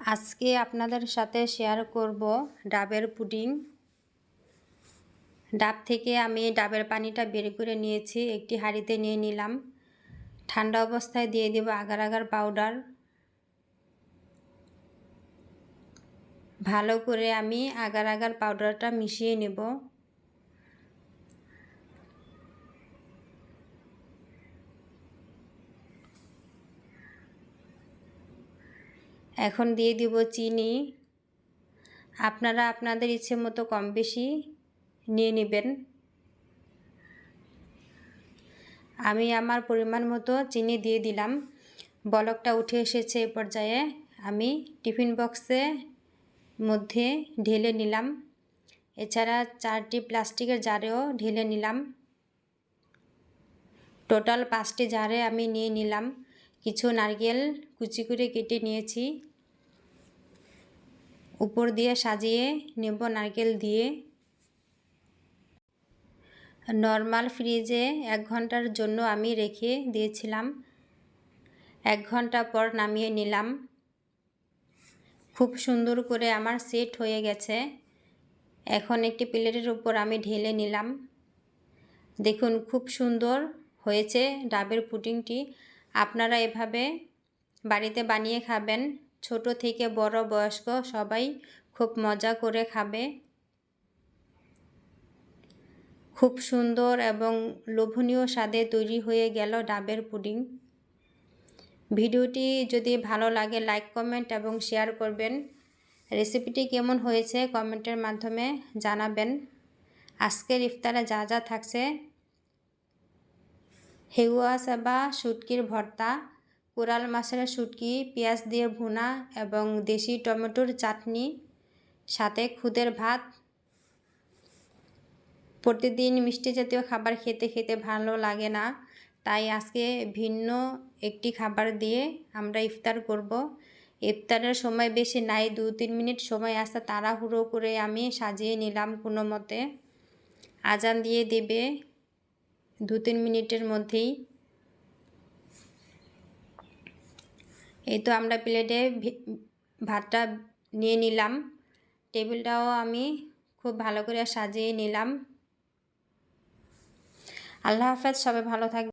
আজকে আপনাদের সাথে শেয়ার করব ডাবের পুডিং। ডাব থেকে আমি ডাবের পানিটা বের করে নিয়েছি, একটি হাঁড়িতে নিয়ে নিলাম। ঠান্ডা অবস্থায় দিয়ে দেব আগার আগার পাউডার। ভালো করে আমি আগার আগার পাউডারটা মিশিয়ে নেব। এখন দিয়ে দিব চিনি। আপনারা আপনাদের ইচ্ছে মতো কম বেশি নিয়ে নেবেন। আমি আমার পরিমাণ মতো চিনি দিয়ে দিলাম। বলকটা উঠে এসেছে এই পর্যায়ে আমি টিফিন বক্সে মধ্যে ঢেলে নিলাম। এছাড়া 4টি প্লাস্টিকের জারেও ঢেলে নিলাম। টোটাল 5টি জারে আমি নিয়ে নিলাম। কিছু নারকেল কুচি করে কেটে নিয়েছি, উপর দিয়ে সাজিয়ে নেব নারকেল দিয়ে। নর্মাল ফ্রিজে 1 ঘন্টার জন্য আমি রেখে দিয়েছিলাম। 1 ঘন্টা পর নামিয়ে নিলাম। খুব সুন্দর করে আমার সেট হয়ে গেছে। এখন একটি প্লেটের উপর আমি ঢেলে নিলাম। দেখুন খুব সুন্দর হয়েছে ডাবের পুডিংটি। আপনারা এভাবে বাড়িতে বানিয়ে খাবেন। ছোট থেকে বড় বয়স্ক সবাই খুব মজা করে খাবে। খুব সুন্দর এবং লোভনীয় স্বাদে তৈরি হয়ে গেল ডাবের পুডিং। ভিডিওটি যদি ভালো লাগে লাইক কমেন্ট এবং শেয়ার করবেন। রেসিপিটি কেমন হয়েছে কমেন্টের মাধ্যমে জানাবেন। আজকের ইফতারে যা যা থাকছে: হেগুয়া সাবা শুটকির ভর্তা, কোরাল মাছের শুটকি পেঁয়াজ দিয়ে ভুনা এবং দেশি টমেটোর চাটনি, সাথে খুদের ভাত। প্রতিদিন মিষ্টি জাতীয় খাবার খেতে খেতে ভালো লাগে না, তাই আজকে ভিন্ন একটি খাবার দিয়ে আমরা ইফতার করব। ইফতারের সময় বেশি নাই, 2-3 মিনিট সময় আসতে তাড়াহুড়ো করে আমি সাজিয়ে নিলাম কোনো মতে। আজান দিয়ে দেবে 2-3 মিনিটের মধ্যেই। এই তো আমরা প্লেটে ভাতটা নিয়ে নিলাম। টেবিলটাও আমি খুব ভালো করে সাজিয়ে নিলাম। আল্লাহ হাফেজ, সবাই ভালো থাকবে।